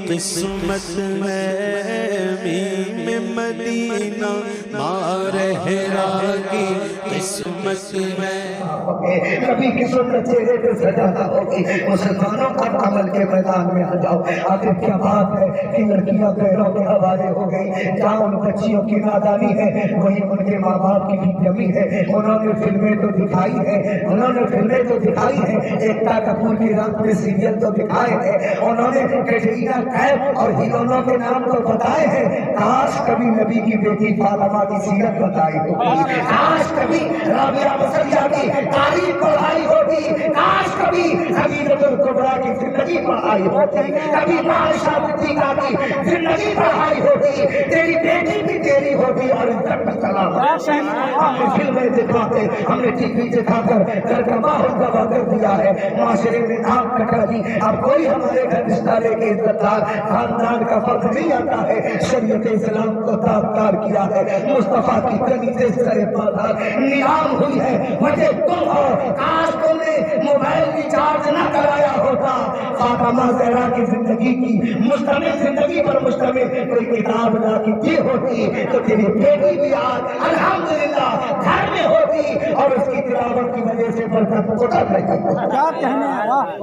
قسمت ہے میم مدینہ مارہرا کی قسمت ہے. نبی کی سنت چہرے پہ سجانا ہوگی. مسلمانوں کا عمل کے میدان میں آ جاؤ. آخر کیا بات ہے کہ لڑکیاں غیروں کے حوالے ہو گئی. جہاں ان بچیوں کی نادانی ہے وہیں ان کے ماں باپ کی بھی کمی ہے. انہوں نے فلمیں تو دکھائی ہے, ایکتا کپور کی رات میں سیریل تو دکھائے ہیں, انہوں نے کیٹرینہ کیف اور ہیروئنوں کے نام تو بتائے ہیں. کاش کبھی نبی کی بیٹی فاطمہ کی سیرت بتائی ہوگی. کاش کبھی رابعہ مسیح کی تاریخ پڑھائی ہوتی. کاش کبھی حمیدۃ الکبریٰ کی زندگی پڑھائی ہوتی. کبھی عائشہ صدیقہ کی زندگی پڑھائی ہوتی. تیری بیٹی بھی تیری ہوتی اور عزت بھی سلام. ہم نے فلمیں دکھاتے, ہم نے ٹی وی دکھا کر گھر کا ماحول تباہ کر دیا ہے. معاشرے میں نام کٹا دی. اب کوئی ہمارے گھر رشتہ لے کے عزت دار خاندان کا فرق نہیں آتا ہے. شریعت اسلام کو تابکار کیا ہے. مصطفیٰ کی کنیزیں سر پادار نیام ہوئی ہے. وجہ تم ہو. کاش تم نے موبائل ریچارج نہ کرایا ہوتا. فاطمہ زہرا کی زندگی کی مشتمل زندگی پر مشتمل کوئی کتاب نہ کی ہوتی تو تیری بیٹی بھی آج الحمدللہ گھر میں ہوتی اور اس کی تلاوت کی وجہ سے برکت اٹھا رہی.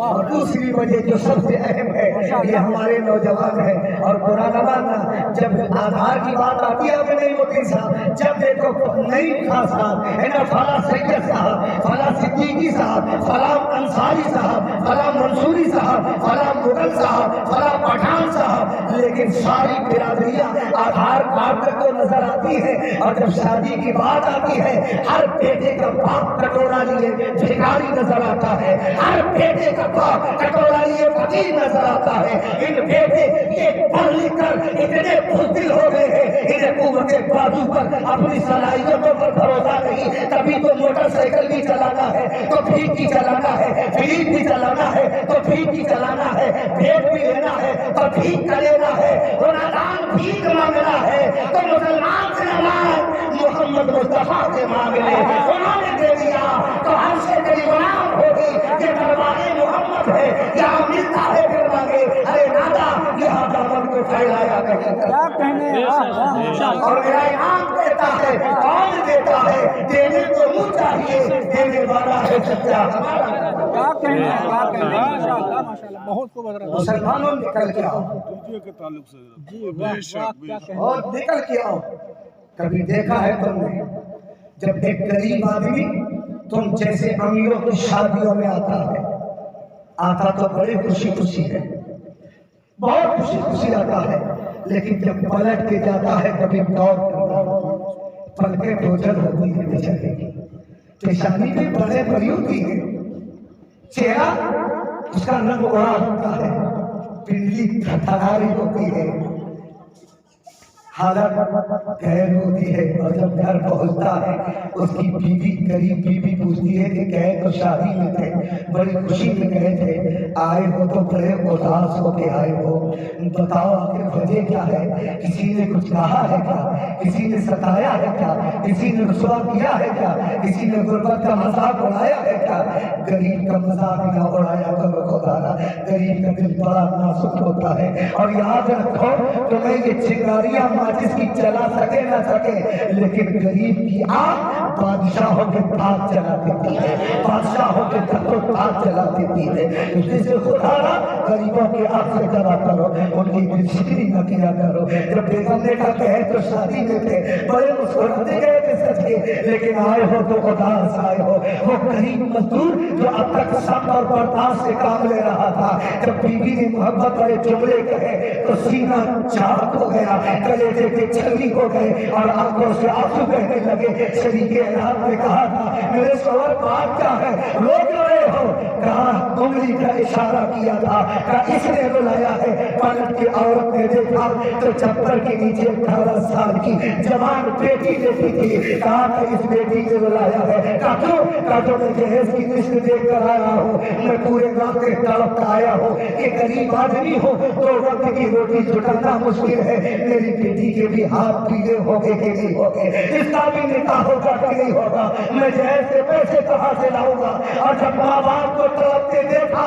اور دوسری وجہ جو سب سے اہم ہے یہ ہمارے نوجوان ہیں. اور برا نہ ماننا, جب آدھار کی بات آتی ہے کہ نہیں مدین صاحب, جب دیکھو نہیں خاص صاحب ہے نا, فلاں سید صاحب, فلاں صدیقی صاحب, فلاں انصاری صاحب, فلاں منصوری صاحب, فلاں مغل صاحب, فلاں پٹھان صاحب, لیکن ساری برادریاں آدھار کارڈ کو نظر آتی ہے. اور جب شادی کی بات آتی ہے ہر بیٹے کا باپ کٹورا لیے بھکاری نظر آتا ہے. ہر بیٹے کا باپ کٹورا لیے فقیر نظر آتا ہے. ان بیٹے یہ پڑھ لکھ کر اتنے بزدل ہو گئے ہیں, انہیں قوت بازو پر اپنی صلاحیتوں پر بھروسہ نہیں. کبھی تو موٹر سائیکل بھی چلانا ہے تو بھیک کی چلانا ہے, فریج بھی چلانا ہے تو بھیک کی چلانا ہے, بھیک بھی لینا ہے تو بھیک کا لینا ہے. گناہگار بھیک مانگنا ہے تو مسلمان سے نماز محمد مصطفیٰ سے مانگ لے. انہوں نے دے دیا تو ہم سے تیری غلام ہوگی. یہ دربار محمد ہے, یہاں ملتا ہے پھر مانگے. ارے نادا یہاں دعوت کو پھیلایا کرے. اور میرا ایمان دیتا ہے, کون دیتا ہے, دینے کو منہ چاہیے, دینے والا ہے سچا. مسلمانوں نکل کے آؤ, اور نکل کے آؤ. کبھی دیکھا ہے تم نے جب ایک غریب آدمی تم جیسے امیروں کی شادیوں میں آتا تو بڑے خوشی خوشی ہے, بہت خوشی خوشی آتا ہے. لیکن جب پلٹ کے جاتا ہے کبھی دور پلکیں بوجھل ہوتی ہے بیچارے کی, پیشانی بھی بڑے بڑی ہوتی ہے, چہرہ اس کا رنگ اڑا ہوتا ہے, پنڈلی تھرتھراری ہوتی ہے, حالت غیر ہوتی ہے. اور جب گھر پہنچتا ہے اس کی بیوی غریب بیوی پوچھتی ہے کہ گئے تو شادی میں تھے, بڑی خوشی میں گئے تھے, آئے ہو تو بڑے اداس ہو کے آئے ہو, بتاؤ آخر وجہ کیا ہے؟ کسی نے کچھ کہا ہے کیا؟ کسی نے ستایا ہے کیا؟ کسی نے رسوا کیا ہے کیا؟ کسی نے غربت کا مذاق اڑایا ہے کیا؟ غریب کا مذاق نہ اڑایا کرو خدا را, غریب کا دل بڑا نازک ہوتا ہے. اور یاد رکھو تمہیں یہ چنگاریاں ماچس کی چلا سکے نہ سکے, لیکن غریب کی آنکھ بادشاہوں کے پاس چلا دیتی ہے, بادشاہوں کے تختوں پاس چلا دیتی ہے. اس سے خدا را غریبوں کی آنکھ سے ڈرا کرو, ان کی دل شکری نہ کیا کرو. جب بیگم نے کہا کہ تو شادی میں تھے, بڑے مسکراتے گئے تھے سچ کے, لیکن آئے ہو تو اداس آئے ہو. وہ غریب مزدور جو اب تک صبر اور برداشت سے کام لے رہا تھا, جب بیوی نے محبت والے جملے کہے تو سینہ چاک ہو گیا, کلیجے کے چھلی ہو گئے اور آنکھوں سے آنسو بہنے لگے. شریک اعلان نے کہا تھا میرے شوہر بات کیا ہے, روک رہے ہو؟ کہا انگلی کا اشارہ کیا تھا, کہا اس نے بلایا ہے. پلٹ کی عورت نے دیکھا تو چپر کے نیچے 18 سال کی جوان بیٹی دیکھی تھی. کہا کہ اس بیٹی نے بلایا ہے. کہا کیوں؟ کہا تو میں جہیز کی لسٹ دیکھ کر آیا ہوں, میں پورے رات سے تڑپ کر آیا ہوں کہ غریب آدمی ہو تو وقت کی روٹی جٹانا مشکل ہے. میری بیٹی کے بھی ہاتھ پیلے ہو گئے کہ نہیں ہو گئے, اس کا بھی نکاح ہوگا کہ نہیں ہوگا, میں جہیز سے پیسے کہاں سے لاؤں گا. اور جب ماں باپ کو تڑپتے دیکھا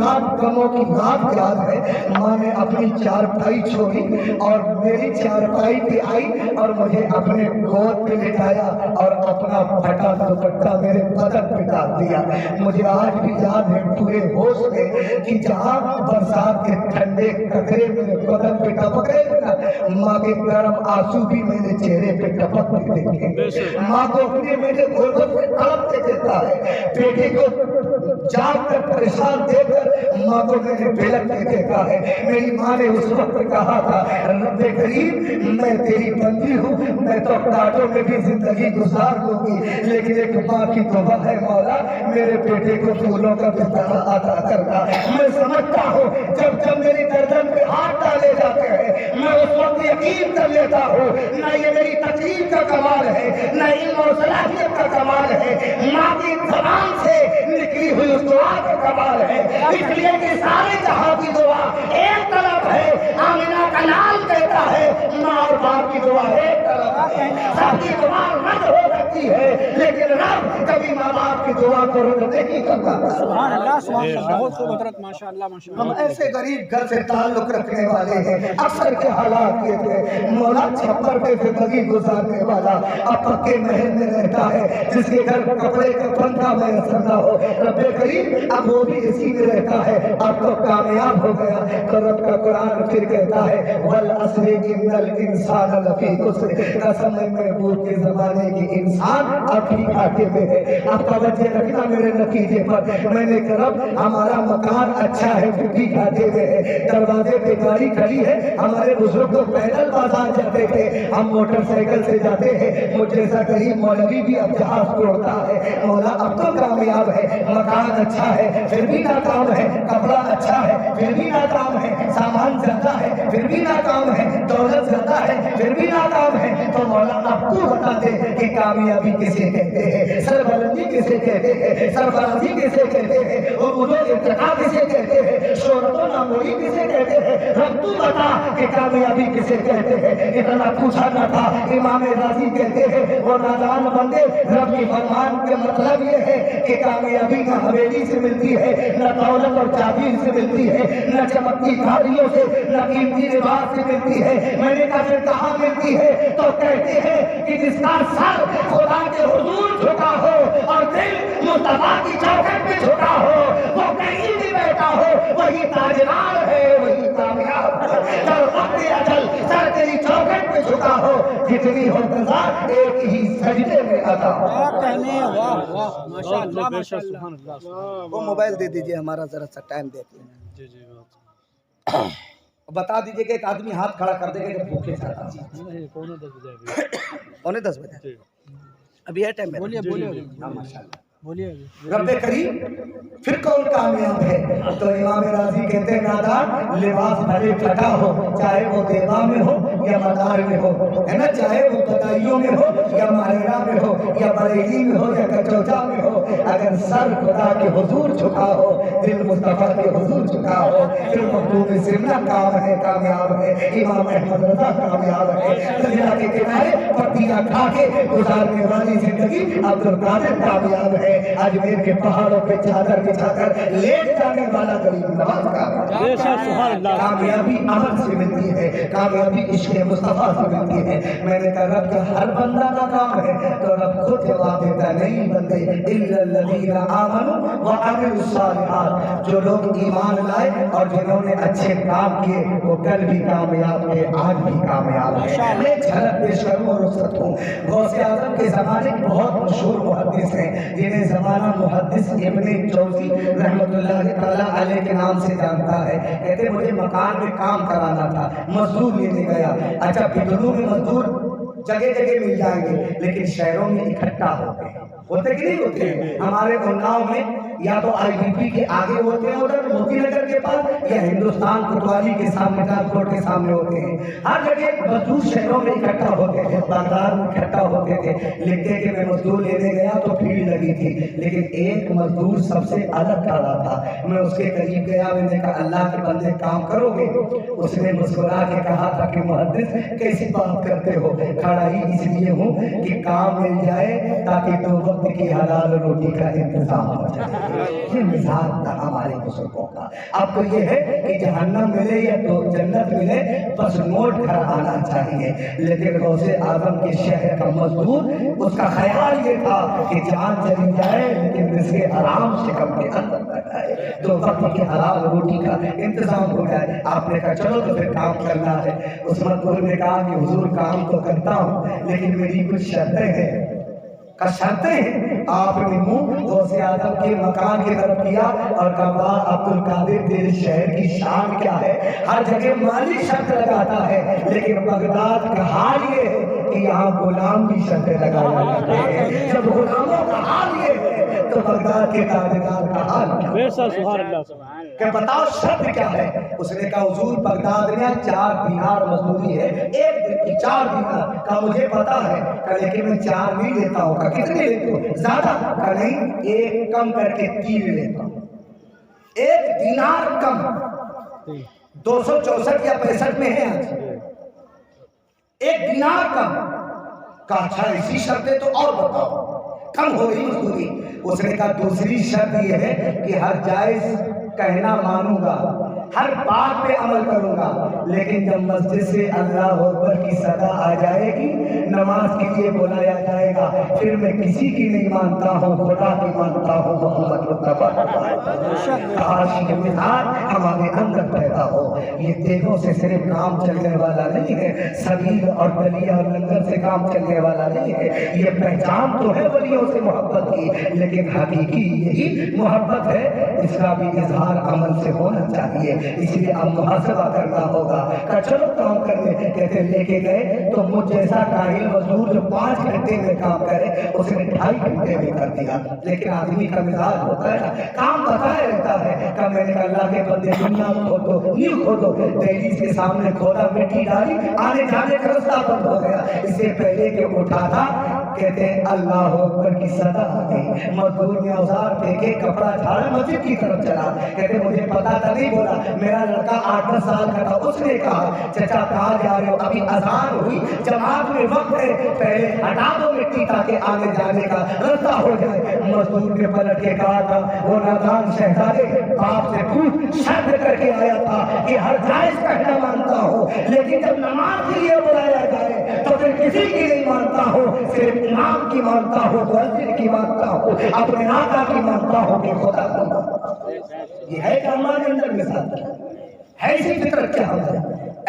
رات غموں کی رات یاد ہے. ماں نے اپنی چارپائی چھوڑی اور میری چارپائی پہ آئی اور مجھے اپنے گود پہ لٹایا اور اپنا پھٹا دوپٹہ میرے بدن پہ ڈال دیا. مجھے آج بھی یاد ہے پورے ہوش میں کہ جہاں برسات کے ٹھنڈے قطرے میرے بدن پہ ٹپک رہے نا، ماں کے گرم آنسو بھی میرے چہرے پہ ٹپکتے دیکھے. ماں کو اپنے میرے غربت سے تڑپتے دیتا ہے. بیٹے کو جاگ کر پریشان دے کر ماں کو میں نے بھڑکتے دیکھا ہے. میری ماں نے اس وقت کہا تھا رب کریم میں تیری بندی ہوں، میں تو کانٹوں میں بھی زندگی گزار دوں گی، لیکن ایک ماں کی دعا ہے مولا میرے بیٹے کو پھولوں کا بستر عطا کرنا. میں سمجھتا ہوں جب جب میری گردن پہ ہاتھ ڈالے جاتے ہیں میں اس وقت یقین کر لیتا ہوں نہ یہ میری تقریر کا کمال ہے نہ علم و صلاحیت کا کمال ہے، ماں کی زبان سے نکلی ہوئی اس دعا کا کمال ہے. اس لیے کہ سارے جہاں کی دعا ایک طرف ہے. آمینہ کا نام کہتا ہے ماں اور باپ کی دعا ایک طرف ہے. سب کی دعا رد ہو سکتی ہے لیکن رب کبھی ماں باپ کی دعا کو رد نہیں کرتا. سبحان اللہ سبحان اللہ، بہت خوب حضرت، ماشاء اللہ ماشاء ہم اللہ. ایسے غریب گھر سے تعلق رکھنے والے ہیں، اکثر کے حالات یہ تھے مولا چھپر پہ زندگی گزارنے والا اب پکے محل میں رہتا ہے جس کے گھر کپڑے کا پنکھا میسر نہ ہو. رب کریم اب وہ بھی اسی میں رہتا ہے، اب تو کامیاب ہو گیا. تو رب کا قرآن پھر کہتا ہے والعصر ان الانسان لفی خسر، قسم ہے محبوب کے زمانے کی انسان اب بھی گھاٹے میں ہے. اب توجہ رکھنا میرے نتیجے پر. میں نے کہا رب ہمارا مکان اچھا ہے پھر بھی گھاٹے میں ہے. دروازے پہ گاڑی کھڑی ہے، ہمارے بزرگ تو پیدل بازار جاتے تھے، ہم موٹر سائیکل سے جاتے ہیں. مجھ جیسا غریب مولوی بھی اب جہاز توڑتا ہے. مولا اب تو کامیاب ہے، مکان اچھا ہے پھر بھی ناکام ہے، کپڑا اچھا ہے پھر بھی ناکام ہے، سامان زیادہ ہے پھر بھی ناکام ہے، دولت زیادہ ہے پھر بھی ناکام ہے. تو مولا اب تو بتا دے کہ کامیابی کسے کہتے ہیں، سربلندی کسے کہتے ہیں، سرفرازی کسے کہتے ہیں، عروج و ارتقاء کسے کہتے ہیں، شہرت و ناموری کسے کہتے ہیں. رب تو بتا کہ کامیابی کسے کہتے ہیں. اتنا پوچھا نہ تھا امام راضی کہتے ہیں وہ نادان بندے رب کی فرمان کے مطلب یہ ہے کہ کامیابی نہ حویلی سے ملتی ہے، نہ دولت اور جاگیر سے ملتی ہے، نہ چمکتی گاڑیوں سے، نہ قیمتی لباس سے ملتی ہے. میں نے کہا پھر کہاں ملتی ہے؟ تو کہتے ہیں کہ جس کا سر خدا کے حضور جھکا ہو اور دل مصطفیٰ کی چوکھٹ پہ جھکا ہو، وہ کہیں بھی بیٹھا ہو وہی تاجدار ہے، وہی کامیاب ہے. جب وقت اجل سر تیری چوکھٹ پہ جھکا ہو جتنی ہو قضا ایک ہی سجدے میں ادا. کیا کہنے، واہ واہ ماشاء اللہ ماشاء اللہ. وہ موبائل دے دیجئے ہمارا ذرا سا ٹائم دیکھ لیں. جی جی بتا دیجئے کہ ایک آدمی ہاتھ کھڑا کر دے گا کہ بھوکے جاتا. پونے 10 بجے 9:45 بجے ابھی ہے ٹائم. بولیے بولیے ماشاءاللہ. بولیے. رب کریم پھر کون کامیاب ہے؟ تو امام راضی کہتے ہیں نادان لباس بھلے پھٹا ہو چاہے وہ دیوا میں ہو یا مدار میں ہو، ہے نا، چاہے وہ بدائیوں میں ہو یا ماہرہ میں ہو یا بریلی میں ہو یا کچوچا میں ہو، اگر سر خدا کے حضور جھکا ہو، دل مصطفیٰ کے حضور جھکا ہو، پھر مخدوم سمنا کام ہے، کامیاب ہے. امام احمد رضا کامیاب ہے. دریا کے کنارے پتیاں کھا کے گزارنے والی زندگی عبد القادر کامیاب ہے. اجمیر کے پہاڑوں پہ چادر بچھا کر لیٹ جانے والا غریب نواز کامیاب. کامیابی عمل سے ملتی ہے، کامیابی عشق مصطفیٰ سے ملتی ہے. میں نے کہا رب کا ہر بندہ ناکام ہے تو رب خود جواب دیتا نہیں بندے الا الذین آمنوا وعملوا الصالحات، جو لوگ ایمان لائے اور جنہوں نے اچھے کام کیے وہ کل بھی کامیاب ہے، آج بھی کامیاب ہے. میں جھلک پیش کروں اور رخصت ہوں. غوث اعظم کے زمانے بہت مشہور محدث ہیں جنہیں زمانہ محدث ابن جوزی رحمت اللہ تعالیٰ علیہ کے نام سے جانتا ہے. کہتے مجھے مکان میں کام کرانا تھا، مزدور لینے گیا. اچھا بدنوں میں مزدور جگہ جگہ مل جائیں گے لیکن شہروں میں اکٹھا ہوتے کہ نہیں ہوتے؟ ہمارے اناؤ میں یا تو آئی ڈی پی کے آگے ہوتے ہیں ادھر موتی نگر کے پاس یا ہندوستان کوتوالی کے سامنے ٹرانسپورٹ کے سامنے ہوتے ہیں. ہر جگہ مزدور شہروں میں اکٹھا ہوتے تھے، بازار میں اکٹھا ہوتے تھے. لکھتے کہ میں مزدور لینے گیا تو بھیڑ لگی تھی لیکن ایک مزدور سب سے الگ کھڑا تھا. میں اس کے قریب گیا، میں نے کہا اللہ کے بندے کام کرو گے؟ اس نے مسکرا کے کہا تھا کہ محدث کیسی بات کرتے ہو، کھڑا ہی اس لیے ہوں کہ کام مل جائے تاکہ دو وقت کی حلال روٹی کا انتظام ہو جائے. یہ مزاج تھا ہمارے بزرگوں کا. اب تو یہ ہے کہ جہنم ملے یا تو جنت ملے بس نوٹ گھر آنا چاہیے. لیکن غوث اعظم کے شہر کا مزدور اس کا خیال یہ تھا کہ جان چلی جائے لیکن رزق حرام شکم کے اندر نہ جائے, تو وقت کی حلال روٹی کا انتظام ہو جائے. آپ نے کہا چلو تو پھر کام کرنا ہے. اس مزدور نے کہا کہ حضور کام تو کرتا ہوں لیکن میری کچھ شرطیں ہیں. شرطیں ہیں. آپ نے منہ غوث اعظم کے مکان کی طرف کیا اور کہا عبد القادر تیرے شہر کی شان کیا ہے؟ ہر جگہ مالی شرط لگاتا ہے لیکن بغداد کا حال یہ ہے کہ یہاں غلام بھی شرطیں لگایا جاتے ہیں. جب غلاموں کا حال یہ ہے تو بغداد کے تاجدار کا حال کیا ہے؟ سبحان اللہ. کہ بتاؤ شرط کیا ہے؟ اس نے کہا حضور بغداد میں 4 دینار مزدوری ہے, ایک دن کی 4 دینار. کہا مجھے پتا ہے, کہا لیکن میں 4 نہیں لیتا ہوں. کہا کتنے لیتے ہو؟ زیادہ. کہا نہیں, ایک کم کر کے 3 لیتا ہوں. 1 دینار کم 264 یا 65 میں ہے آج. 1 دینار کم. کہا اچھا اسی شرط ہے تو اور بتاؤ کم ہو رہی مزدوری. اس نے کہا دوسری شرط یہ ہے کہ ہر جائز کہنا مانوں گا, ہر بات پہ عمل کروں گا, لیکن جب مسجد سے اللہ اکبر کی صدا آ جائے گی, نماز کے لیے بلایا جائے گا, پھر میں کسی کی نہیں مانتا ہوں, خدا کی مانتا ہوں. محمد مصطفیٰ کاش یہ مزاج ہمارے اندر پیدا ہو. یہ دیکھو سے صرف کام چلنے والا نہیں ہے, سبیل اور دلیا اور لنگر سے کام چلنے والا نہیں ہے. یہ پہچان تو ہے ولیوں سے محبت کی, لیکن حقیقی یہی محبت ہے. اس کا بھی اظہار عمل سے ہونا چاہیے. اس لیے اب محاسبہ کرنا ہوگا. کہ چلو کام کرنے. کہتے لے کے گئے تو مجھ جیسا کاہل مزدور جو 5 گھنٹے میں کام کرے اس نے 2.5 گھنٹے میں کر دیا. لیکن آدمی کا مزاج ہوتا ہے کام بتایا رہتا ہے. کہ میں نے کہا اللہ کے بندے دنیا کھودو, نیو کھودو. دہلیز کے سامنے کھودا, مٹی ڈالی, آنے جانے کا رستہ بند ہو گیا. اس سے پہلے کہ اٹھا تھا کہتے ہیں اللہ اکبر کی صدا آ گئی. مزدور نے اوزار پھینکے, کپڑا جھاڑا, مسجد کی طرف چلا. کہتے مجھے پتا تھا نہیں, بولا میرا لڑکا 8-10 سال کا تھا. اس نے کہا چچا کہاں جا رہے ہو؟ ابھی اذان ہوئی, جماعت میں وقت ہے, پہلے ہٹا دو مٹی تاکہ آنے جانے کا رستہ ہو جائے. مزدور نے پلٹ کے کہا تھا وہ نادان شہزادے باپ سے پوچھ شرط کر کے آیا تھا کہ ہر جائز کہنا مانتا ہوں, لیکن جب نماز کے لیے بلایا جائے تو پھر کسی کی نہیں مانتا ہوں, صرف امام کی مانتا ہوں, مسجد کی مانتا ہوں, اپنے آقا کی مانتا ہوں کہ خدا کو مانتا ہوں. یہ ہے کہ ہمارے اندر مثال کیا ہے؟ ایسی فطرت کیا ہمارے,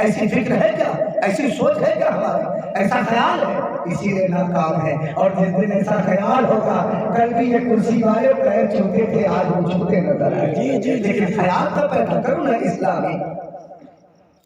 ایسی فکر ہے کیا, ایسی سوچ ہے کیا ہمارے, ایسا خیال ہے؟ اسی لیے ناکام ہے. اور جس دن ایسا خیال ہوگا, کل بھی یہ کرسی والے پیر چھوٹے تھے, آج وہ چھوٹے نظر آئے. لیکن خیال تو پیدا کرو نا اسلامی.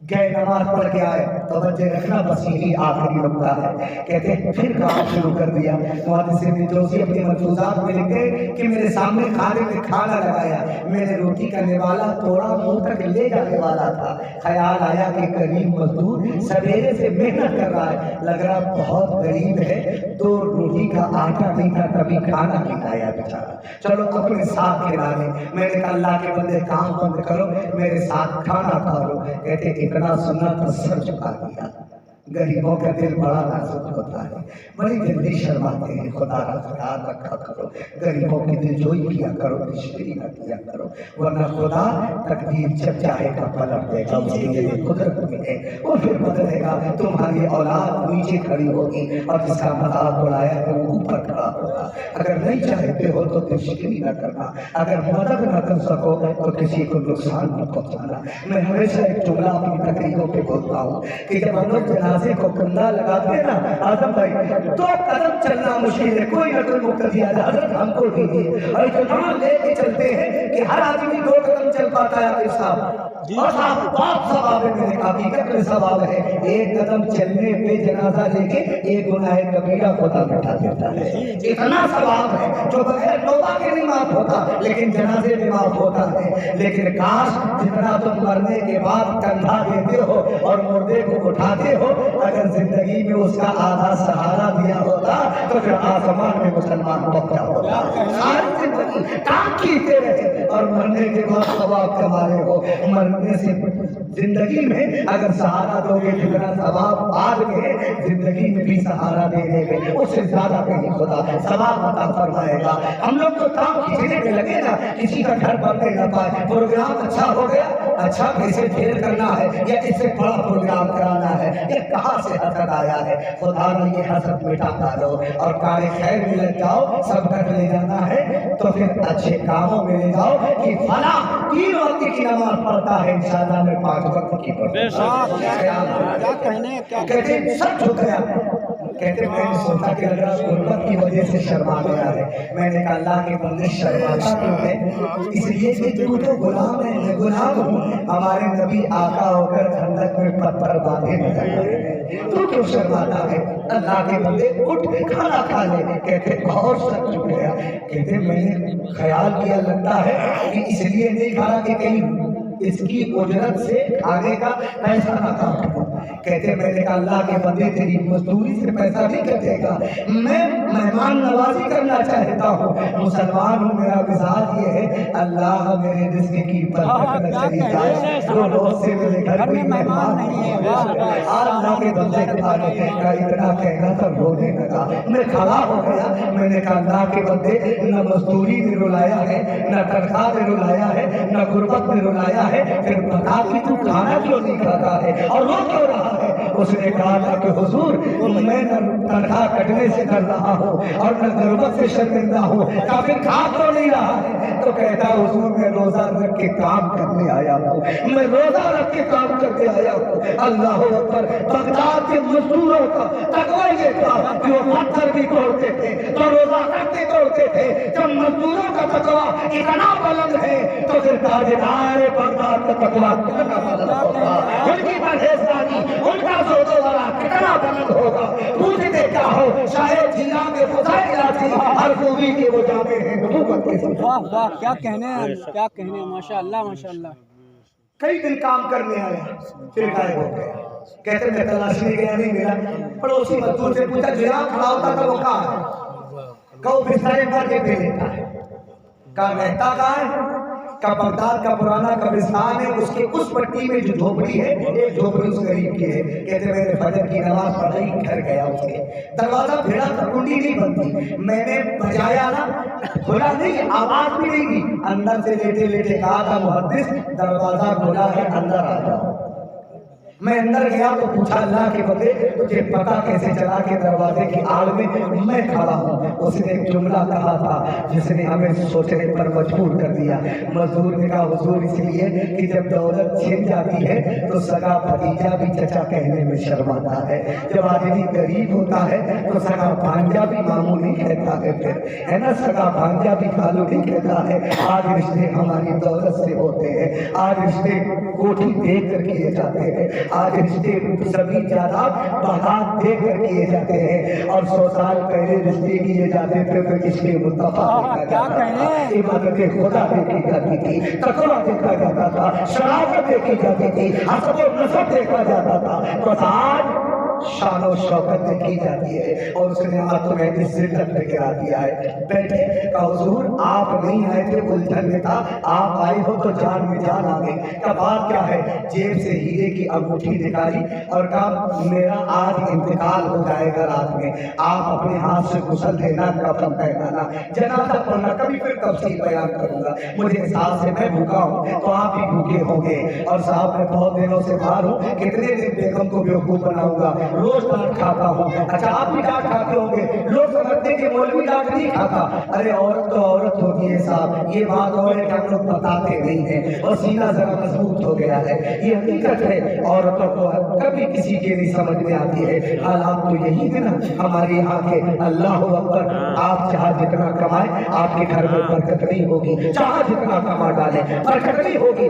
گئے نماز پڑھ کے آئے, توجہ رکھنا بس یہی آخری نقطہ ہے. کہتے ہیں پھر کام شروع کر دیا. محدث ابن جوزی اپنے ملفوظات میں لکھتے کہ میرے سامنے کھانے میں کھانا لگایا, میں نے روٹی کا نوالا توڑا, منہ تک لے جانے والا تھا. خیال آیا کہ غریب مزدور سویرے سے محنت کر رہا ہے, لگ رہا بہت غریب ہے, تو روٹی کا آٹا نہیں تھا, کبھی کھانا نہیں کھایا بیچارہ. چلو اپنے ساتھ کھلا لیں. میں نے کہا اللہ کے بندے کام بند کرو, میرے ساتھ کھانا کھا لو. کہتے اتنا سنا تو سر چکا دیا. غریبوں کا دل بڑا نازک ہوتا ہے, بڑی جلدی شرماتے ہیں. خدا کا خیال رکھا کرو, غریبوں کی دل جوئی کیا کرو, تشکری نہ کیا کرو, ورنہ خدا تقدیر جب چاہے گا پلٹ دے گا. اس کی یہ قدرت میں ہے, وہ پھر بدلے گا. تمہاری اولاد نیچے کھڑی ہوگی اور جس کا مذاق اڑایا ہے وہ اوپر کھڑا ہوگا. اگر نہیں چاہتے ہو تو تشکری نہ کرنا, اگر مدد نہ کر سکو تو کسی کو نقصان نہ پہنچانا. میں ہمیشہ ایک جملہ اپنی تقریروں پہ بولتا ہوں کہ جب ہم لوگ جنازے کو کندھا لگاتے ہیں نا اعظم بھائی, 2 قدم چلنا مشکل ہے, کوئی نہ کوئی مقتدی حضرت ہم کو دیجیے. اور اتنا لے کے چلتے ہیں کہ ہر آدمی 2 قدم چل پاتا ہے. آپ صاحب اور صاحب بہت ثواب ہے, میں نے کہا حقیقت میں ثواب ہے. 1 قدم چلنے پہ جنازہ لے کے 1 گناہ کبیرہ خدا مٹا دیتا ہے. اتنا ثواب ہے جو بغیر توبہ کے نہیں معاف ہوتا, لیکن جنازے میں معاف ہوتا ہے. لیکن کاش جتنا تم مرنے کے بعد کندھا دیتے ہو اور مردے کو اٹھاتے ہو, اگر زندگی میں اس کا آدھا سہارا دیا ہوتا تو پھر آسمان میں مسلمان پہنچا ہوتا. ساری زندگی کام کیتے رہے اور مرنے کے بعد ثواب کما رہے ہو. مرنے سے زندگی میں اگر سہارا دو گے جتنا ثواب آج میں زندگی میں بھی سہارا دینے میں اس سے زیادہ کہیں خدا ثواب عطا فرمائے گا. ہم لوگ تو کام کھینچنے میں لگے نا, کسی کا گھر بننے نہ پائے, پروگرام اچھا ہو گیا, اچھا کیسے پھیل کرنا ہے یا اس سے بڑا پروگرام کرانا ہے, یہ کہاں سے حسد آیا ہے. خدا نے یہ حسد مٹا ڈالو اور کار خیر میں لگ جاؤ. سب کر لے جانا ہے تو پھر اچھے کاموں میں لے جاؤ کہ فلاں 3 وقت کی نماز پڑھتا ہے, انشاءاللہ میں 5 وقت کی پڑھتا. کیا کہنے, کیا کہتے ہیں سب جھک گیا. کہتے میں نے سوچا کہ لگ رہا غربت کی وجہ سے شرما گیا ہے. میں نے کہا اللہ کے بندے شرماتا کیوں ہے؟ اس لیے کہ تو غلام ہے, میں غلام ہوں. ہمارے نبی آقا ہو کر خندق میں پتھر باندھے نظر آئے ہیں, تو کیوں شرماتا ہے؟ اللہ کے بندے اٹھ کھانا کھا لے. کہتے اور سب جھک گیا. کہتے میں نے خیال کیا لگتا ہے کہ اس لیے نہیں کھانا کہ کہیں اس کی اجرت سے کھانے کا پیسہ نہ کاٹوں. کہتے میں نے کہا اللہ کے بندے تیری مزدوری سے پیسہ نہیں کٹے گا, میں مہمان نوازی کرنا چاہتا ہوں. مسلمان ہوں, میرا مزاج یہ ہے اللہ میرے رزق کی برکت نہ چلی جائے تو روز سے میرے گھر کوئی مہمان نہیں ہے. اللہ کے بندے کا اتنا کہنا تھا رونے لگا. میں کھڑا ہو گیا. میں نے کہا اللہ کے بندے نہ مزدوری نے رلایا ہے, نہ تنخواہ نے رلایا ہے, نہ غربت نے رلایا ہے, پھر بتا کہ تو کھانا کیوں نہیں کھاتا ہے اور رو کیوں رہا ہے؟ اس نے کہا تھا کہ حضور میں نہ تنخواہ کٹنے سے ڈر رہا ہوں اور نہ غربت سے شرمندہ ہوں, کافر کھا تو نہیں رہا ہے. تو کہتا حضور میں روزہ رکھ کے کام کرنے آیا ہوں, میں روزہ رکھ کے کام کرنے آیا ہوں. اللہ اکبر. بغداد کے مزدوروں کا تقوی یہ تھا کہ وہ پتھر بھی توڑتے تھے تو روزہ رکھتے توڑتے تھے. جب مزدوروں کا تقوی اتنا بلند ہے تو پھر تاجدار بغداد کا تقوی کتنا بلند ہوگا, ان کی پرہیزگاری, ان کا زود و ورع کتنا بلند ہوگا. پوچھتے کیا ہو شاید جنا کے فضائل آتی ہر خوبی کے وہ جامع ہیں نبوت کے. واہ واہ, کیا کہنے ہیں, کیا کہنے, ماشاء اللہ ماشاء اللہ. کئی دن کام کرنے آیا پھر غائب ہو گیا. کہتے میں تلاشنے گیا نہیں ملا. پڑوسی مزدور سے پوچھا جہاں کھڑا ہوتا تھا وہ کہاں ہے؟ کہو بسترے پر کے پہ لیتا ہے. کہاں رہتا کہاں ہے؟ کا بغداد کا پرانا قبرستان ہے, اس کے اس پٹی میں جو جھوپڑی ہے ایک جھوپڑی اس غریب کی ہے. کہتے میں نے فجر کی نماز پڑھی, گھر گیا. اس کے دروازہ بھیڑا تھا, کنڈی نہیں بنتی. میں نے بجایا نا, کھولا نہیں, آواز بھی نہیں دی. اندر سے لیٹے لیٹے کہا تھا محدث دروازہ کھولا ہے اندر آ جاؤ. میں اندر گیا تو پوچھا اللہ کے بندے تجھے پتا کیسے چلا کہ دروازے کی آڑ میں کھڑا ہوں؟ اس نے ایک جملہ کہا تھا جس نے ہمیں سوچنے پر مجبور کر دیا. مزدور نے کہا حضور اس لیے کہ جب دولت چھن جاتی ہے تو سگا بھتیجا بھی چچا کہنے میں شرماتا ہے. جب آدمی غریب ہوتا ہے تو سگا بھانجا بھی ماموں نہیں کہتا ہے, پھر ہے نا, سگا بھانجا بھی خالو نہیں کہتا ہے. آج رشتے ہماری دولت سے ہوتے ہیں, آج رشتے کوٹھی دیکھ کر کیے جاتے ہیں, آج رشتے زمین جائیداد بغداد دے کر کیے جاتے ہیں. اور 100 سال پہلے رشتے کیے جاتے تھے تو اس کے مصطفیٰ دیکھا جاتا تھا, عبادت خدا دیکھی جاتی تھی, تقویٰ دیکھا جاتا تھا, شرافت دیکھی جاتی تھی, حسب و نسب دیکھا جاتا تھا. بس آج شان و شوکت دیکھی جاتی ہے اور اس نے تمہیں اس ذلت میں گرا دیا ہے. بیٹھے کہ حضور آپ نہیں آئے تھے الجھن میں تھا, آپ آئے ہو تو جان میں جان آ گئے. کہ بات کیا ہے؟ جیب سے ہیرے کی انگوٹھی نکالی اور کہا میرا آج انتقال ہو جائے گا رات میں, آپ اپنے ہاتھ سے غسل دینا, کفن پہنانا, جنازہ پڑھنا. کبھی پھر تفصیل بیان کروں گا. مجھے احساس ہے میں بھوکا ہوں تو آپ بھی بھوکے ہوں گے. اور صاحب میں بہت دنوں سے باہر ہوں, کتنے دن بیگم کو بیوقوف بناؤں گا, روز ڈانٹ کھاتا ہوں. اچھا آپ بھی ڈانٹ کھاتے ہوں گے, لوگ سمجھتے کہ مولوی ڈانٹ نہیں کھاتا. ارے عورت تو عورت ہوتی ہے صاحب, یہ بات اور ہے کہ ہم لوگ بتاتے نہیں ہیں اور سینہ ذرا مضبوط ہو گیا ہے. یہ حقیقت ہے, عورتوں کو کبھی کسی کے نہیں سمجھ میں آتی ہے. حالات تو یہی ہے نا ہمارے یہاں کے. اللہ اکبر. آپ چاہا جتنا کمائیں آپ کے گھر میں برکت نہیں ہوگی, چاہا جتنا کما ڈالیں برکت نہیں ہوگی.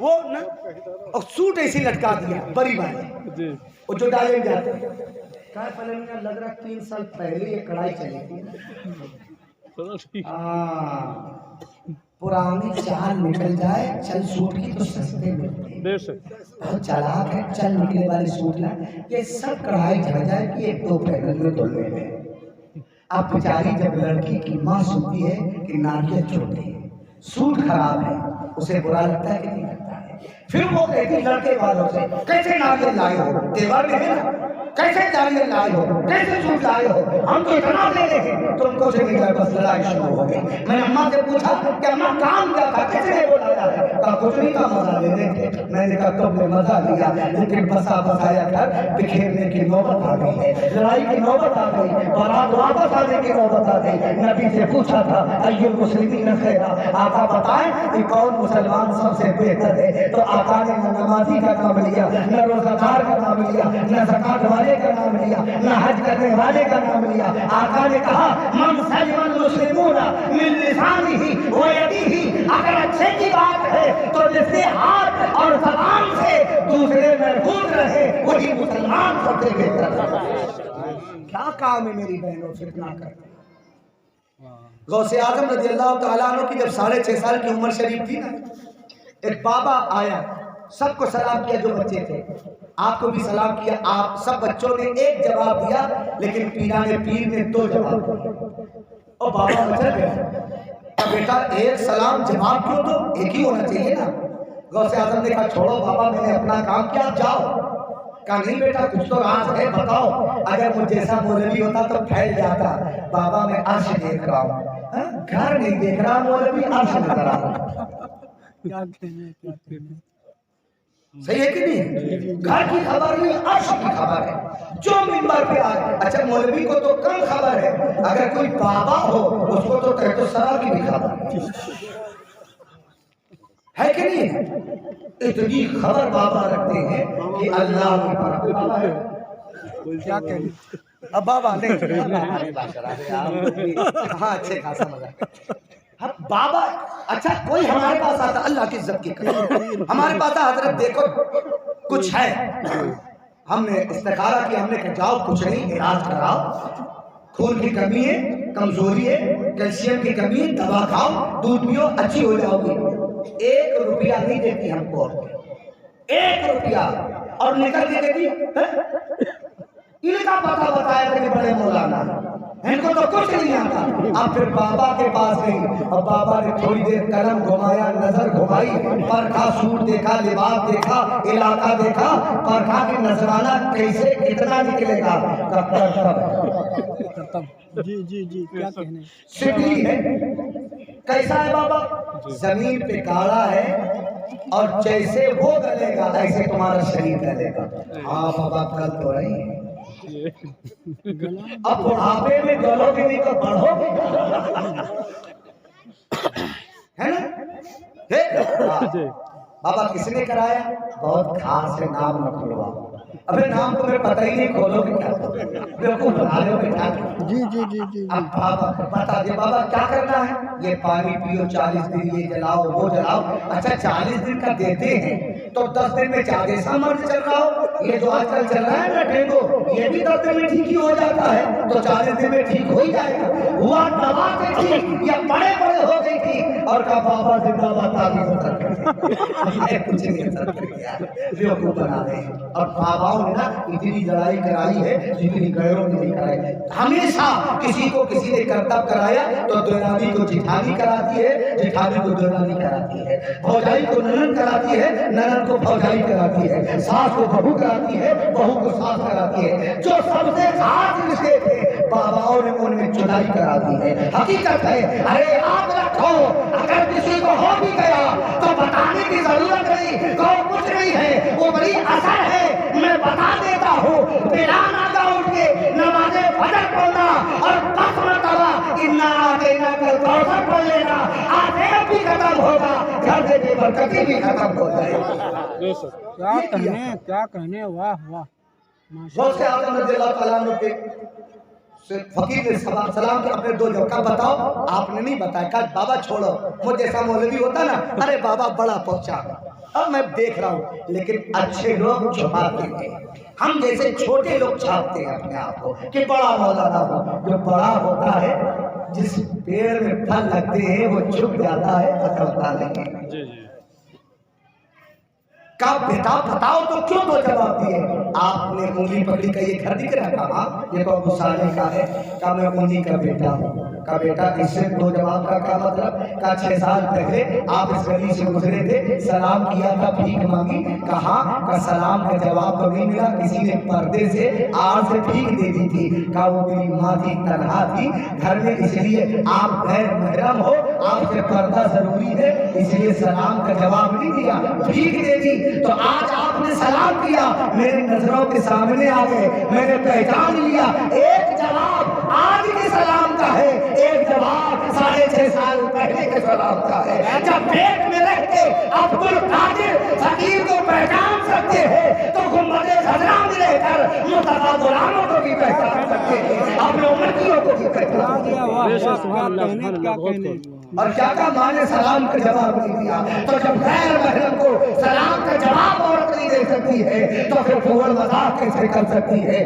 وہ نا اور سوٹ ایسی لٹکا دیا بڑی باری وہ جو ڈالے جاتے ہیں کہا پلنگا لگ رہا 3 سال پہلے یہ کڑھائی چلی تھی پرانی چال نکل جائے چل سوٹ کی تو سستے ملتے بہت چالاک ہے چل نکلے والے سوٹ لائے یہ سب کڑھائی جھڑ جائے کہ 1-2 پیدل میں دھل لے اب بیچاری جب لڑکی کی ماں سنتی ہے کہ ناریل چھوٹی ہے سوٹ خراب ہے اسے برا لگتا ہے کہ نہیں لگتا ہے پھر وہ کہتی لڑکے والوں سے کیسے ناریل لائے ہو تیوہار میں ہے نا کیسے ناریل لائے ہو کیسے سوٹ لائے ہو ہم تو اتنا دے رہے ہیں تم کو سے نہیں لائے بس لڑائی شروع ہو گئی میں نے اماں سے پوچھا کہ اماں کام کیا تھا کیسے نے بولایا ہے کہا کچھ نہیں کا مزہ لے رہے تھے میں نے کہا تم نے مزہ لیا لیکن بسا بسایا کر بکھیرنے کی نوبت آ گئی ہے لڑائی کی نوبت آ گئی بارات واپس آنے کی نوبت آ گئی نبی سے پوچھا تھا ای المسلمین خیرا آقا بتائیں کہ کون مسلمان سب سے بہتر ہے تو آقا نے نہ نمازی کا نام لیا نہ روزہ دار کا نام لیا نہ زکات والے کا نام لیا نہ حج کرنے والے کا نام لیا آقا نے کہا من سلم المسلمون من لسانہ و یدہ اگر اچھے کی بات ہے تو جس سے ہاتھ اور زبان سے دوسرے محفوظ رہے وہی مسلمان سب سے بہتر ہے کیا کام ہے میری بہنوں فتنہ کرنا غوث اعظم رضی اللہ تعالیٰ عنہ کی جب 6.5 سال کی عمر شریف تھی نا ایک بابا آیا سب کو سلام کیا جو بچے تھے آپ کو بھی سلام کیا آپ سب بچوں نے ایک جواب دیا لیکن پیرانے پیر نے 2 جواب دیا اور بابا مچل گیا بیٹا ایک سلام جواب کیوں تو ایک ہی ہونا چاہیے نا غوث اعظم نے کہا چھوڑو بابا میں نے اپنا کام کیا جاؤ کہا نہیں بیٹا کچھ تو راز ہے بتاؤ اگر مجھ جیسا مولوی ہوتا تو پھیل جاتا بابا میں عرش دیکھ رہا ہوں گھر نہیں دیکھ رہا مولوی عرش نظر آ رہا کیا کہنے صحیح ہے کہ نہیں گھر کی خبر نہیں عرش کی خبر ہے جو منبر پہ آئے اچھا مولوی کو تو کم خبر ہے اگر کوئی بابا ہو اس کو تو تحت الثری کی بھی خبر ہے کہ نہیں اتنی خبر بابا رکھتے ہیں کہ اللہ کی بابا ہے کیا کہنے اب بابا نہیں ہاں اچھے خاصا مزہ بابا اچھا کوئی ہمارے پاس آتا اللہ کی عزت کی قسم ہمارے پاس حضرت دیکھو کچھ ہے ہم نے استخارہ کیا ہم نے کہا جاؤ کچھ نہیں علاج کراؤ خون کی کمی ہے کمزوری ہے کیلشیم کی کمی ہے دوا کھاؤ دودھ پیو اچھی ہو جاؤ گی 1 روپیہ نہیں دیتی ہم کو 1 روپیہ اور نکل کے دیتی ان کا پتہ بتایا تھا کہ بڑے مولانا ان کو تو کچھ نہیں آتا اب پھر بابا کے پاس گئی اور بابا نے تھوڑی دیر قلم گھمایا نظر گھمائی پرکھا سوٹ دیکھا لباس دیکھا علاقہ دیکھا پرکھا کی نذرانہ کیسے کتنا نکلے گا جی جی جی کیا کہنے سٹلی ہے کیسا ہے بابا زمین پہ کالا ہے اور جیسے وہ گلے گا ایسے تمہارا شریر گلے گا ہاں بابا گل تو رہی ہے اب بڑھاپے میں گلو بھی نہیں تو بڑھو ہے نا بابا کس نے کرایا بہت خاص ہے نام نہ کھلوا ابھی نام تو میں پتہ ہی نہیں کھولو کہ کیا بالکل بنا لو بیٹا جی جی جی جی اب بابا بتا دے بابا کیا کرنا ہے یہ پانی پیو 40 دن یہ جلاؤ وہ جلاؤ اچھا 40 دن کا دیتے ہیں تو 10 دن میں چاہے سا مرض چل رہا ہو یہ جو آج کل چل رہا ہے نا ڈینگو یہ بھی 10 دن میں ٹھیک ہی ہو جاتا ہے تو 40 دن میں ٹھیک ہو ہی جائے گا ہوا دوا سے ٹھیک یا بڑے بڑے ہو گئی تھی اور کہا بابا زندہ بات آگے اثر کر کچھ نہیں اثر کر گیا بیوقوف بنا رہے ہیں اور باباؤں نے نا اتنی لڑائی کرائی ہے جتنی غیروں نے نہیں کرائی ہمیشہ کسی کو کسی نے کرتب کرایا تو دورانی کو جٹھانی کراتی ہے جٹھانی کو دورانی کراتی ہے بھوجائی کو ننند کراتی ہے ننند کو بھوجائی کراتی ہے ساس کو بہو کراتی ہے بہو کو ساس کراتی ہے جو سب سے خاص رشتے تھے باباؤں نے ان میں جدائی کرا دی ہے حقیقت ہے ارے آپ رکھو اگر کسی کو ہو بھی گیا تو بتانے کی ضرورت نہیں کو کچھ نہیں ہے وہ بڑی اثر ہے میں بتا دیتا ہوں بلا ناگا اٹھ کے نماز فجر پڑھنا اور 10 مرتبہ انا آتینا کل کوثر پڑھ لینا آتے بھی ختم ہوگا گھر سے بے برکتی بھی ختم ہو جائے کیا کہنے واہ واہ غوث اعظم رضی اللہ تعالیٰ عنہ کے فقیر نے سلام کے اپنے 2 جواب کا بتاؤ آپ نے نہیں بتایا کہا بابا چھوڑو مجھ جیسا مولوی ہوتا نا ارے بابا بڑا پہنچا اب میں دیکھ رہا ہوں لیکن اچھے لوگ چھپاتے ہیں، ہم جیسے چھوٹے لوگ چھاپتے ہیں اپنے آپ کو کہ بڑا مولانا ہو۔ جو بڑا ہوتا ہے جس پیڑ میں پھل لگتے ہیں وہ چھپ جاتا ہے، اکڑتا نہیں۔ جی جی کہا بیٹا بتاؤ تو کیوں تو جواب دیے؟ آپ نے انگلی پکڑی کا یہ گھر دکھ رہا؟ کہا یہ تو ابو صالح کا ہے۔ کہا میں انہی کا بیٹا ہوں۔ کہا بیٹا اس سے دو جواب کا کیا مطلب؟ کہا 6 سال پہلے آپ اس گلی سے گزرے تھے، سلام کیا تھا، بھیک مانگی، کہا سلام کا جواب تو نہیں ملا، کسی نے پردے سے آڑ سے بھیک دے دی تھی۔ کہا وہ میری ماں تھی، تنہا تھی گھر میں، اس لیے آپ غیر محرم ہو، آپ سے پردہ ضروری ہے، اس لیے سلام کا جواب نہیں دیا، بھیک دے دی۔ تو آج آپ نے سلام کیا، میری نظروں کے سامنے آ گئے، میں نے پہچان لیا۔ ایک جواب آج کے سلام کا ہے، ایک جواب 6.5 سال پہلے کے سلام کا ہے۔ جب پیٹ میں رہ کے عبد القادر فقیر کو پہچان سکتے ہیں تو گنبد خضرا میں رہ کر مصطفیٰ غلاموں کو بھی پہچان سکتے ہیں، اپنے امتیوں کو بھی پہچان سکتے ہیں۔ اور کیا کہا ماں نے سلام کا جواب نہیں دیا؟ تو جب غیر محرم کو سلام کا جواب عورت نہیں دے سکتی ہے تو پھر پھول مذاق کیسے کر سکتی ہے؟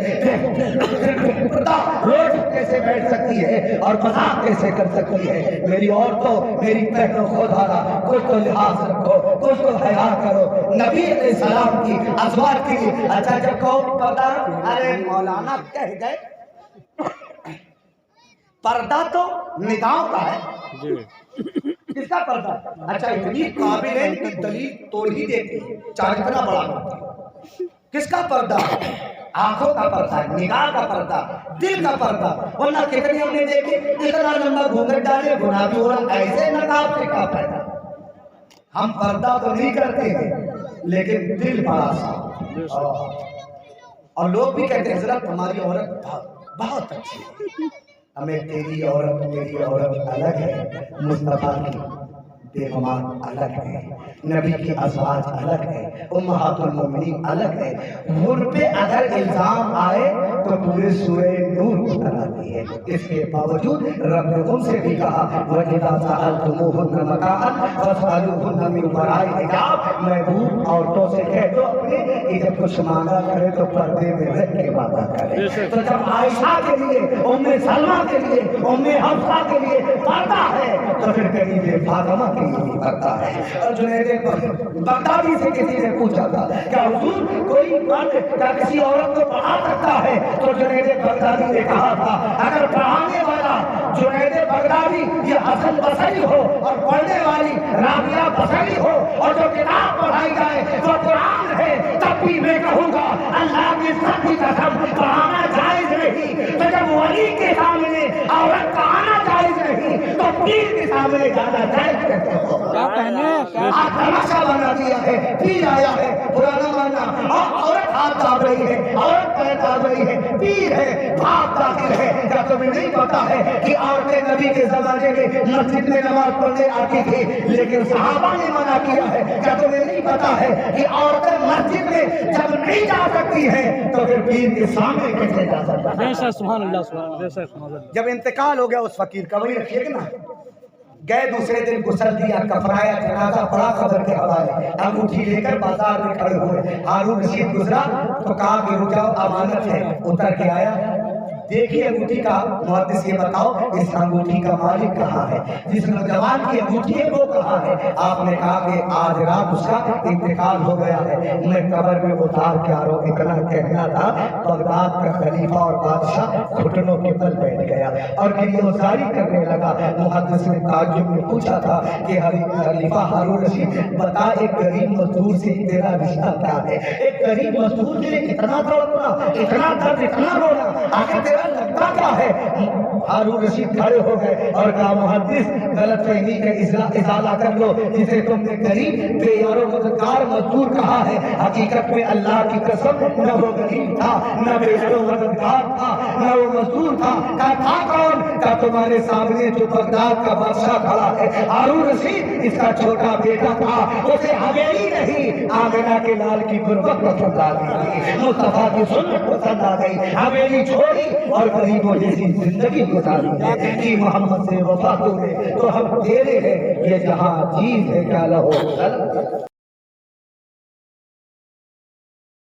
روڈ کیسے بیٹھ سکتی ہے اور مذاق کیسے کر سکتی ہے؟ میری عورتوں، میری بہنوں، خدا کچھ تو لحاظ رکھو، کچھ تو حیا کرو۔ نبی علیہ السلام کی ازواج کی اچھا جب کہو پردہ، ارے مولانا کہہ گئے پردہ تو نگاہوں کا ہے۔ کس کا پردہ؟ اچھا اتنی قابل ہے کہ دلیل توڑ ہی دیتے ہیں، چاہے اتنا بڑا ہوتا۔ کس کا پردہ؟ آنکھوں کا پردہ، نگاہ کا پردہ، دل کا پردہ۔ ورنہ کتنے ہم نے دیکھے اتنا لمبا گھونگھٹ ڈالے، گناہ بھی ہو رہا، ایسے نقاب سے کیا فائدہ؟ ہم پردہ تو نہیں کرتے ہیں لیکن دل بڑا سا، اور لوگ بھی کہتے ہیں حضرت ہماری عورت بہت اچھی ہے، ہمیں تیری عورت میری عورت الگ ہے، مصطفیٰ کی بیگمان الگ ہے، نبی کی ازواج الگ ہے، امہات المومنین الگ ہے۔ ان پہ اگر الزام آئے تو پورے سورہ نور کو بناتی ہے۔ اس کے باوجود رب نے ان سے بھی کہا وَإِذَا سَأَلْتُمُوهُنَّ مَتَاعًا فَاسْأَلُوهُنَّ مِنْ وَرَاءِ حِجَابٍ۔ محبوب عورتوں سے کہہ دو اپنے کہ جب کچھ مانگا کرے تو پردے میں رہ کے وعدہ کرے۔ تو جب عائشہ کے لیے، ام سلمہ کے لیے، ام حفصہ کے لیے پردہ ہے تو پھر قریب فاطمہ کے لیے بھی پردہ ہے۔ اور جنید بغدادی سے کسی نے پوچھا تھا کیا حضور کوئی مرد کیا کسی عورت کو پڑھا سکتا ہے؟ تو جنید بغدادی نے کہا تھا اگر پڑھانے والا جنید بغدادی یہ حسن بصری ہو اور پڑھنے والی رابعہ بصری ہو اور جو کتاب پڑھائی جائے وہ قرآن ہے، تب بھی میں کہوں گا اللہ کی سچی قسم پڑھانا جائز نہیں۔ تو جب ولی کے سامنے عورت کا آنا جائز نہیں تو پیر کے سامنے جانا جائز کہتے ہو؟ آپ تماشا بنا دیا ہے، پیر آیا ہے، پرانا مانا، اور عورت ہاتھ داب رہی ہے، عورت پیر داب رہی ہے، پیر ہے، بھاپ داخل ہے۔ کیا تمہیں نہیں پتا ہے کہ عورتیں نبی کے زمانے میں مسجد میں نماز پڑھنے آتی تھی لیکن صحابہ نے منع کیا ہے؟ کیا تمہیں نہیں پتا ہے کہ عورتیں مسجد میں جب نہیں جا سکتی ہیں تو پھر پیر کے سامنے کیسے جا سکتا ہے؟ سبحان اللہ سبحان اللہ۔ جب انتقال ہو گیا اس فقیر کا وہی رکھیے گا نا، گئے دوسرے دن غسل دیا، کفرایا، جنازہ پڑا قبر کے حوالے، انگوٹھی لے کر بازار میں کھڑے ہوئے۔ ہارون رشید گزرا تو کہا کہ رک جاؤ امانت ہے، اتر کے آیا، دیکھیے انگوٹھی کا محدث یہ بتاؤ اس انگوٹھی کا مالک کہاں ہے، جس نوجوان کی انگوٹھی ہے وہ کہاں ہے؟ آپ نے کہا کہ آج رات اس کا انتقال ہو گیا ہے، میں قبر میں اتار کے آ رہا ہوں۔ اتنا کہنا تھا بغداد کا خلیفہ اور بادشاہ گھٹنوں کے بل بیٹھ گیا اور گریہ وزاری کرنے لگا۔ محدث نے تعجب میں پوچھا تھا کہ خلیفہ ہارون رشید بتا ایک غریب مزدور سے تیرا رشتہ کیا ہے؟ ایک غریب مزدور کے لیے اتنا دوڑنا، اتنا درد، اتنا رونا، آخر تیرا لگتا کیا ہے؟ ہارون رشید کھڑے ہو گئے اور کہا محدث غلط فہمی کا ازالہ کر لو، جسے تم نے غریب بے یار و مددگار مزدور کہا ہے، حقیقت میں اللہ کی قسم نہ وہ غریب تھا، نہ بے یار و مددگار تھا، نہ وہ مزدور تھا۔ کہا تھا کون؟ کہا تمہارے سامنے جو بغداد کا بادشاہ کھڑا ہے ہارون رشید اس کا چھوٹا بیٹا تھا، اسے حویلی نہیں آمنہ کے لال کی غربت پسند آ گئی، مصطفیٰ کی سنت پسند آ گئی، حویلی چھوڑی اور غریبوں جیسی زندگی گزاری ہے کہ محمد سے وفا تو ہم تیرے ہیں، یہ جہاں چیز ہے کیا لہو